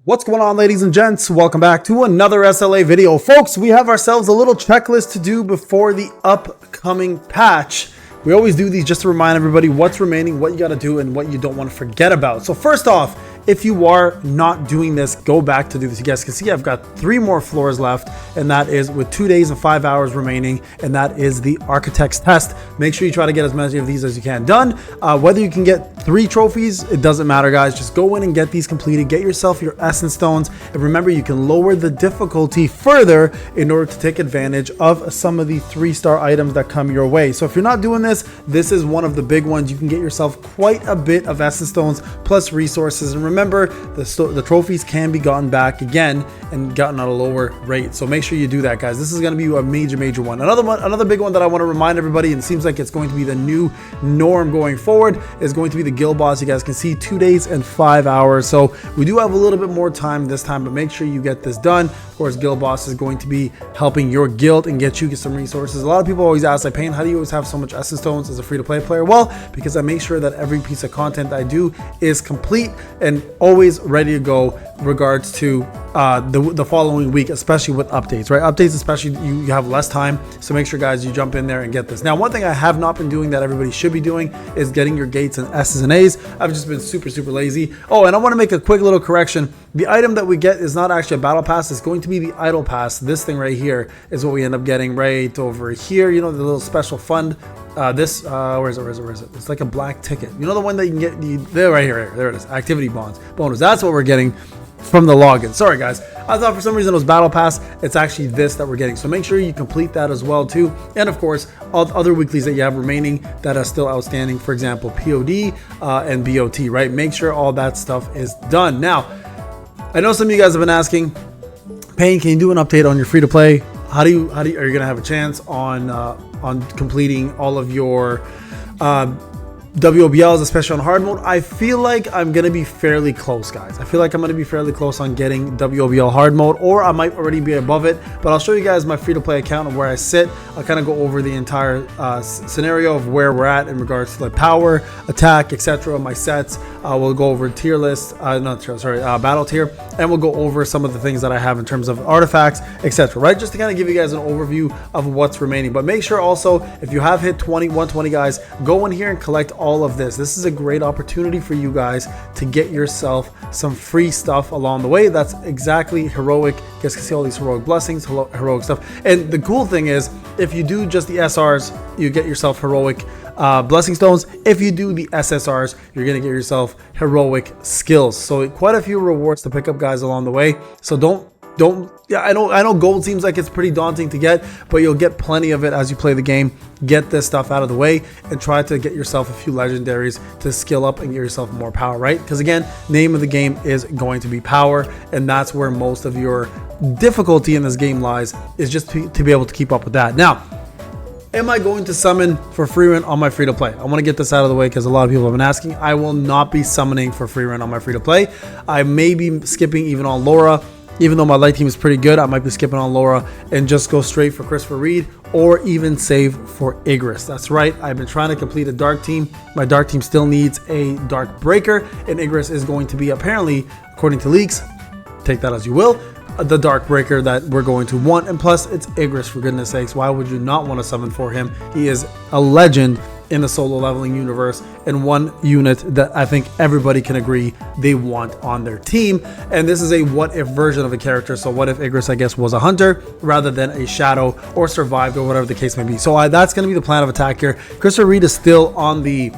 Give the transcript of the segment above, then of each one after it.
What's going on, ladies and gents? Welcome back to another SLA video. Folks, we have ourselves a little checklist to do before the upcoming patch. We always do these just to remind everybody what's remaining, what you got to do, and what you don't want to forget about. So first off, if you are not doing this, go back to do this. You guys can see I've got 3 more floors left, and that is with 2 days and 5 hours remaining, and that is the Architect's Test. Make sure you try to get as many of these as you can done. Whether you can get 3 trophies, it doesn't matter, guys. Just go in and get these completed. Get yourself your Essence Stones, and remember, you can lower the difficulty further in order to take advantage of some of the 3-star items that come your way. So if you're not doing this, this is one of the big ones. You can get yourself quite a bit of Essence Stones plus resources, and remember, the trophies can be gotten back again and gotten at a lower rate. So make sure you do that, guys. This is going to be a major one. Another big one that I want to remind everybody, and it seems like it's going to be the new norm going forward, is going to be the guild boss. You guys can see 2 days and 5 hours. So we do have a little bit more time this time, but make sure you get this done. Of course, guild boss is going to be helping your guild and get some resources. A lot of people always ask, like, Payne, how do you always have so much Essence Stones as a free-to-play player? Well, because I make sure that every piece of content I do is complete and always ready to go regards to the following week, especially with updates, right? Updates, especially, you have less time. So make sure, guys, you jump in there and get this. Now, one thing I have not been doing that everybody should be doing is getting your gates and S's and A's. I've just been super lazy. Oh, and I want to make a quick little correction. The item that we get is not actually a battle pass. It's going to be the idle pass. This thing right here is what we end up getting right over here. You know, the little special fund. Where is it? It's like a black ticket. You know, the one that you can get, there, right here. There it is. Activity bonus. That's what we're getting from the login. Sorry, guys. I thought for some reason it was battle pass. It's actually this that we're getting. So make sure you complete that as well too. And of course, all other weeklies that you have remaining that are still outstanding. For example, POD and BOT, right? Make sure all that stuff is done. Now, I know some of you guys have been asking, Payne, can you do an update on your free to play? Are you gonna have a chance on completing all of your WOBLs, especially on hard mode? I feel like I'm going to be fairly close, guys. I feel like I'm going to be fairly close on getting WOBL hard mode, or I might already be above it, but I'll show you guys my free-to-play account and where I sit. I'll kind of go over the entire scenario of where we're at in regards to like power, attack, etc. My sets. We'll go over tier list, battle tier, and we'll go over some of the things that I have in terms of artifacts, etc. Right? Just to kind of give you guys an overview of what's remaining. But make sure also, if you have hit 120, guys, go in here and collect all of this. This is a great opportunity for you guys to get yourself some free stuff along the way. That's exactly heroic. You guys can see all these heroic blessings, heroic stuff. And the cool thing is, if you do just the SRs, you get yourself heroic blessing stones. If you do the SSRs, you're gonna get yourself heroic skills. So quite a few rewards to pick up, guys, along the way. So don't yeah, I know gold seems like it's pretty daunting to get, but you'll get plenty of it as you play the game. Get this stuff out of the way and try to get yourself a few legendaries to skill up and get yourself more power, right? Because again, name of the game is going to be power, and that's where most of your difficulty in this game lies, is just to be able to keep up with that. Now, am I going to summon for free run on my free to play? I want to get this out of the way because a lot of people have been asking. I will not be summoning for free run on my free to play. I may be skipping even on Laura. Even though my light team is pretty good, I might be skipping on Laura and just go straight for Christopher Reed, or even save for Igris. That's right, I've been trying to complete a dark team. My dark team still needs a dark breaker, and Igris is going to be, apparently, according to leaks, take that as you will, the dark breaker that we're going to want. And plus, it's Igris, for goodness sakes. Why would you not want to summon for him? He is a legend in the solo leveling universe, and one unit that I think everybody can agree they want on their team. And this is a what if version of a character. So what if Igris, I guess, was a hunter rather than a shadow, or survived, or whatever the case may be. So that's going to be the plan of attack here. Christopher Reed is still on the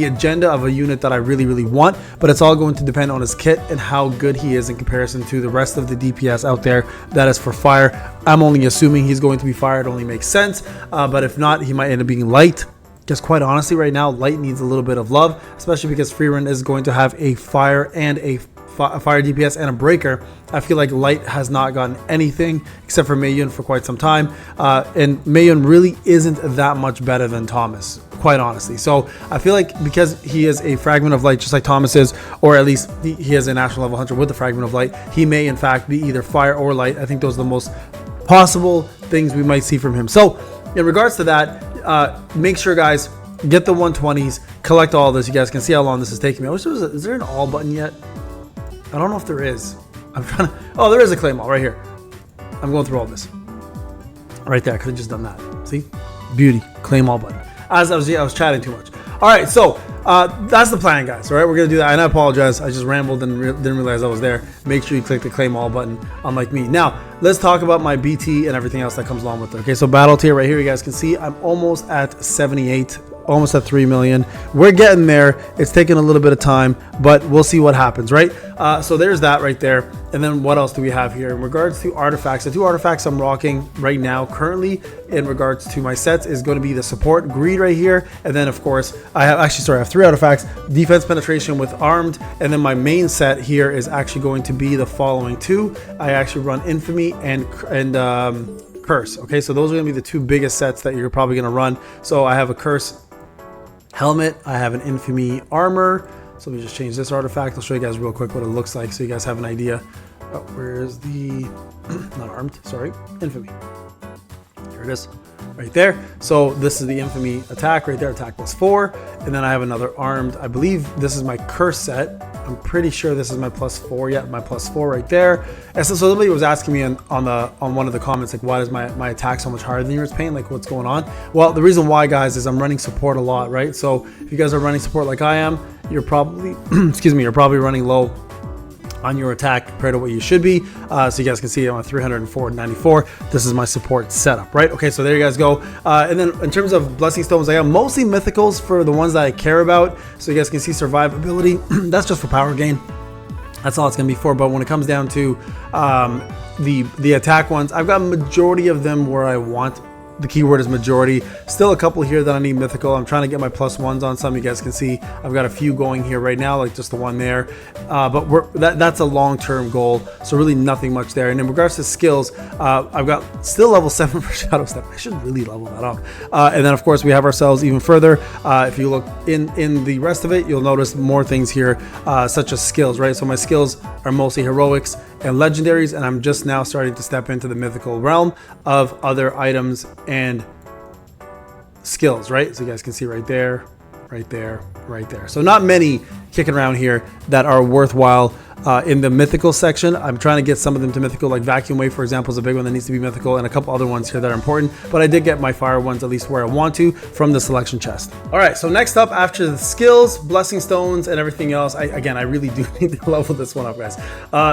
agenda of a unit that I really want, but it's all going to depend on his kit and how good he is in comparison to the rest of the DPS out there that is for fire. I'm only assuming he's going to be fire. It only makes sense, but if not, he might end up being light. Just quite honestly, right now, light needs a little bit of love, especially because Frierenlevelup is going to have a fire and a fire DPS and a breaker. I feel like light has not gotten anything except for Mayun for quite some time, and Mayun really isn't that much better than Thomas, quite honestly. So I feel like because he is a fragment of light, just like Thomas is, or at least he is a national level hunter with the fragment of light, he may in fact be either fire or light. I think those are the most possible things we might see from him. So in regards to that, make sure, guys, get the 120s, collect all this. You guys can see how long this is taking me. I wish there was is there an all button yet? I don't know if there is. I'm trying to, oh, there is a claim all right here. I'm going through all this. Right there, I could have just done that. See? Beauty, claim all button. As I was chatting too much. All right, so that's the plan, guys. All right, we're gonna do that. And I apologize, I just rambled and didn't realize I was there. Make sure you click the claim all button, unlike me. Now, let's talk about my BT and everything else that comes along with it. Okay, so battle tier right here, you guys can see I'm almost at 78. Almost at 3 million. We're getting there. It's taking a little bit of time, but we'll see what happens, right? So there's that right there. And then what else do we have here in regards to artifacts? The two artifacts I'm rocking right now currently in regards to my sets is going to be the support greed right here, and then of course I have 3 artifacts: defense penetration with armed, and then my main set here is actually going to be the following two. I actually run infamy and curse. Okay, so those are going to be the two biggest sets that you're probably going to run. So I have a curse helmet, I have an infamy armor. So let me just change this artifact. I'll show you guys real quick what it looks like so you guys have an idea. Oh, where's the not armed, sorry, infamy. Here it is right there. So this is the infamy attack right there, attack +4, and then I have another armed. I believe this is my curse set. I'm pretty sure this is my +4. Yeah, my +4 right there. And so somebody was asking me on one of the comments, like, why is my attack so much higher than yours, Payne? Like, what's going on? Well, the reason why, guys, is I'm running support a lot, right? So if you guys are running support like I am, you're probably excuse me, you're probably running low on your attack compared to what you should be. So you guys can see I'm at 304.94. This is my support setup, right? Okay, so there you guys go. And then in terms of blessing stones, I got mostly mythicals for the ones that I care about. So you guys can see survivability. That's just for power gain. That's all it's gonna be for. But when it comes down to the attack ones, I've got a majority of them where I want. The keyword is majority. Still a couple here that I need mythical. I'm trying to get my +1s on some. You guys can see I've got a few going here right now, like just the one there. But that's a long-term goal, so really nothing much there. And in regards to skills, I've got still level 7 for Shadow Step. I should really level that up. And then of course we have ourselves even further. If you look in the rest of it, you'll notice more things here, such as skills, right? So my skills are mostly heroics and legendaries, and I'm just now starting to step into the mythical realm of other items and skills, right? So you guys can see right there, right there, right there. So not many kicking around here that are worthwhile in the mythical section. I'm trying to get some of them to mythical, like Vacuum Wave, for example, is a big one that needs to be mythical, and a couple other ones here that are important. But I did get my fire ones at least where I want to from the selection chest. All right, so next up after the skills, blessing stones, and everything else, I really do need to level this one up, guys.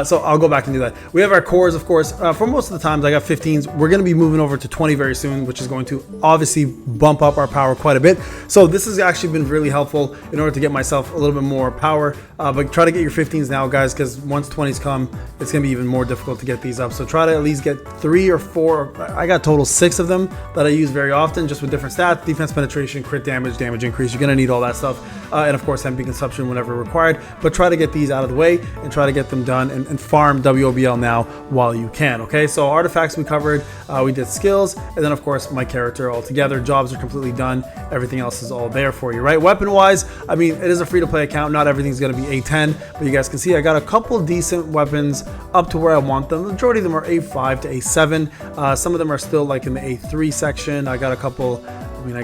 So I'll go back and do that. We have our cores, of course. For most of the times, I got 15s. We're going to be moving over to 20 very soon, which is going to obviously bump up our power quite a bit. So this has actually been really helpful in order to get myself a little bit more power. But try to get your 15s now, guys, because once 20s come, it's going to be even more difficult to get these up. So try to at least get 3 or 4. I got total 6 of them that I use very often, just with different stats: defense penetration, crit damage, damage increase. You're going to need all that stuff. And of course, MP consumption whenever required. But try to get these out of the way and try to get them done and farm WOBL now while you can. Okay, so artifacts we covered. We did skills. And then, of course, my character altogether. Jobs are completely done. Everything else is all there for you, right? Weapon-wise, I mean, it is a free-to-play account. Not everything's going to be A10. But you guys can see I got a couple decent weapons up to where I want them. The majority of them are A5 to A7. Some of them are still like in the A3 section. I got a couple, I mean,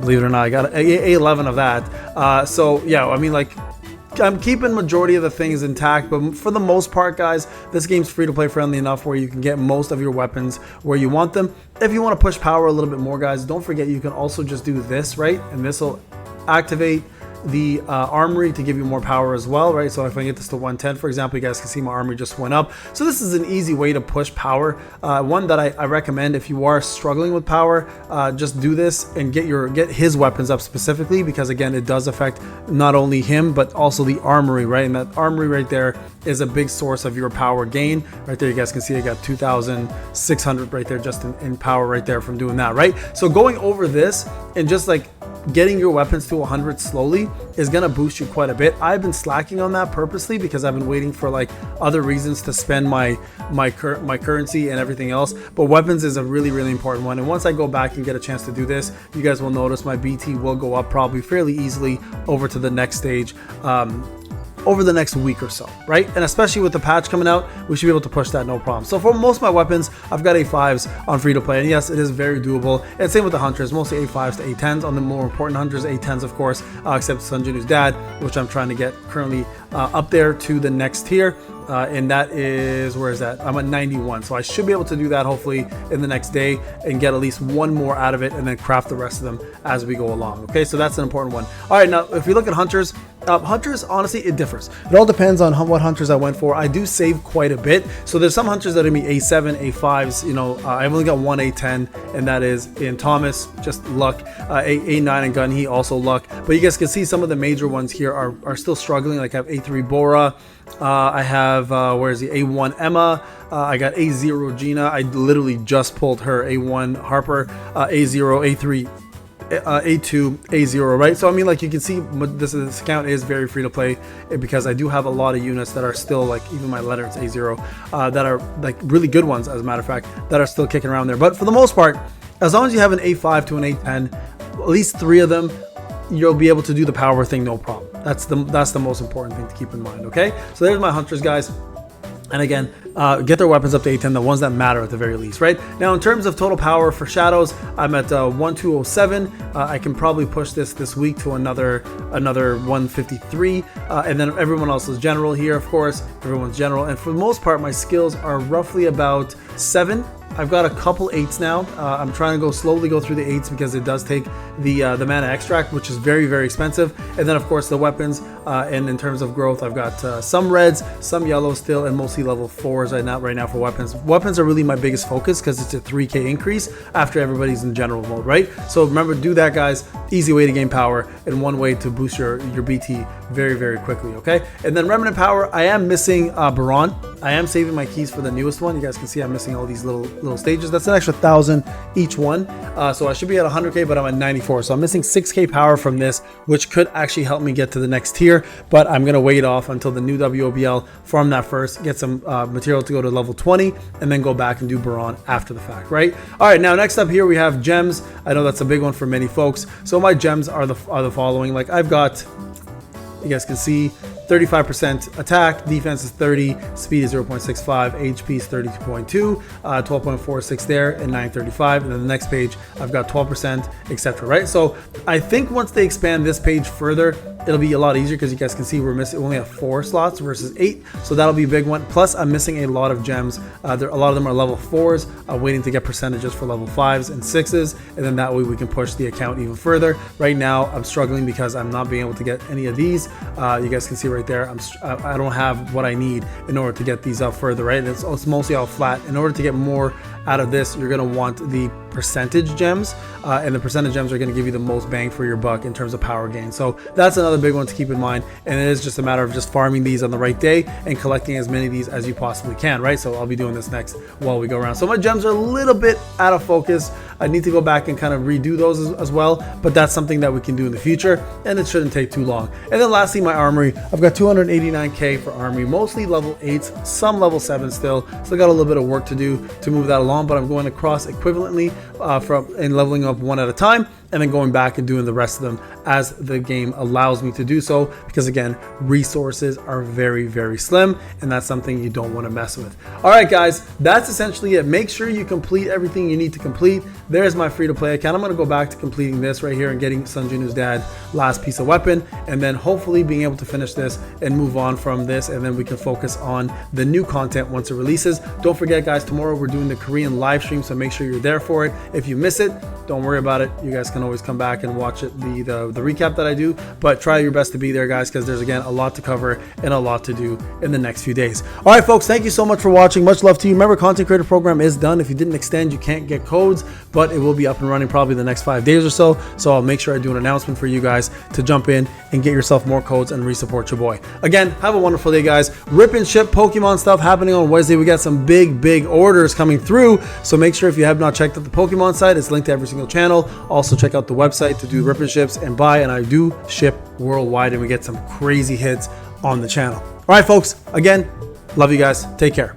believe it or not, I got A11 of that. So yeah, I mean, like, I'm keeping majority of the things intact, but for the most part, guys, this game's free to play friendly enough where you can get most of your weapons where you want them. If you want to push power a little bit more, guys, don't forget you can also just do this, right? And this will activate the armory to give you more power as well, right? So if I get this to 110, for example, you guys can see my armory just went up. So this is an easy way to push power. One that I recommend if you are struggling with power, just do this and get his weapons up specifically, because again, it does affect not only him but also the armory, right? And that armory right there is a big source of your power gain. Right there, you guys can see I got 2,600 right there just in power right there from doing that, right? So going over this and just like getting your weapons to 100 slowly is gonna boost you quite a bit. I've been slacking on that purposely because I've been waiting for like other reasons to spend my currency and everything else. But weapons is a really important one. And once I go back and get a chance to do this, you guys will notice my BT will go up probably fairly easily over to the next stage. over the next week or so, right? And especially with the patch coming out, we should be able to push that no problem. So for most of my weapons, I've got A5s on free to play, and yes, it is very doable. And same with the hunters, mostly A5s to A10s. On the more important hunters, A10s of course, except Sunjunu's dad, which I'm trying to get currently up there to the next tier. And that is, where is that? I'm at 91, so I should be able to do that hopefully in the next day and get at least one more out of it, and then craft the rest of them as we go along. Okay, so that's an important one. All right, now if we look at hunters, hunters, honestly, it differs. It all depends on what hunters I went for. I do save quite a bit, so there's some hunters that are gonna be A7, A5s. You know, I've only got one A10, and that is in Thomas, just luck. A9 and Gunhee, also luck. But you guys can see some of the major ones here are still struggling. Like I have A3 Bora. I have where is the A1 Emma. I got A0 Gina. I literally just pulled her. A1 Harper. A0, A3. A2, A0, right? So I mean, like you can see, this account is very free to play because I do have a lot of units that are still, like even my letter, it's A0, that are like really good ones, as a matter of fact, that are still kicking around there. But for the most part, as long as you have an A5 to an A10, at least 3 of them, you'll be able to do the power thing no problem. That's the most important thing to keep in mind. Okay, so there's my hunters, guys. And again, get their weapons up to A10, the ones that matter at the very least, right? Now, in terms of total power for shadows, I'm at 1207. I can probably push this week to another 153, and then everyone else is general here, of course. Everyone's general, and for the most part, my skills are roughly about 7. I've got a couple 8s now. I'm trying to slowly go through the 8s because it does take the mana extract, which is very, very expensive. And then of course the weapons, and in terms of growth, I've got some reds, some yellows still, and mostly level 4s right now for weapons. Weapons are really my biggest focus because it's a 3k increase after everybody's in general mode, right? So remember, do that, guys. Easy way to gain power and one way to boost your BT very, very quickly, okay? And then remnant power, I am missing Baron. I am saving my keys for the newest one. You guys can see I'm missing all these little stages. That's an extra 1,000 each one. So I should be at 100k, but I'm at 94. So I'm missing 6k power from this, which could actually help me get to the next tier. But I'm gonna wait off until the new WOBL, farm that first, get some material to go to level 20, and then go back and do Baron after the fact, right? All right, now next up here we have gems. I know that's a big one for many folks. So my gems are the following. Like I've got, you guys can see, 35% attack, defense is 30, speed is 0.65, HP is 32.2, 12.46 there, and 935. And then the next page, I've got 12%, etc. Right? So I think once they expand this page further, it'll be a lot easier because you guys can see we only have 4 slots versus 8. So that'll be a big one. Plus, I'm missing a lot of gems. A lot of them are level 4s, waiting to get percentages for level 5s and 6s. And then that way we can push the account even further. Right now, I'm struggling because I'm not being able to get any of these. You guys can see right there, I don't have what I need in order to get these up further, right? It's mostly all flat. In order to get more out of this, you're going to want the percentage gems, and the percentage gems are going to give you the most bang for your buck in terms of power gain. So that's another big one to keep in mind, and it is just a matter of just farming these on the right day and collecting as many of these as you possibly can, right? So I'll be doing this next while we go around. So my gems are a little bit out of focus. I need to go back and kind of redo those as well, but that's something that we can do in the future, and it shouldn't take too long. And then lastly, my armory. I've got 289k for armory, mostly level 8s, some level 7s still got a little bit of work to do to move that along, but I'm going across equivalently and leveling up one at a time, and then going back and doing the rest of them as the game allows me to do so, because again, resources are very, very slim, and that's something you don't want to mess with. All right, guys, that's essentially it. Make sure you complete everything you need to complete. There's my free-to-play account. I'm going to go back to completing this right here and getting Sunjunu's dad last piece of weapon, and then hopefully being able to finish this and move on from this, and then we can focus on the new content once it releases. Don't forget, guys, tomorrow we're doing the Korean live stream, so make sure you're there for it. If you miss it, don't worry about it. You guys can always come back and watch it, the recap that I do, but try your best to be there, guys, because there's again a lot to cover and a lot to do in the next few days. All right, folks, thank you so much for watching. Much love to you. Remember, content creator program is done. If you didn't extend, you can't get codes, but it will be up and running probably the next 5 days or so. So I'll make sure I do an announcement for you guys to jump in and get yourself more codes and re-support your boy. Again, have a wonderful day, guys. Rip and ship Pokemon stuff happening on Wednesday. We got some big orders coming through, so make sure if you have not checked out the Pokemon site, it's linked to every single channel. Also check out the website to do rip and ships and buy, and I do ship worldwide, and we get some crazy hits on the channel. All right, folks, again, love you guys. Take care.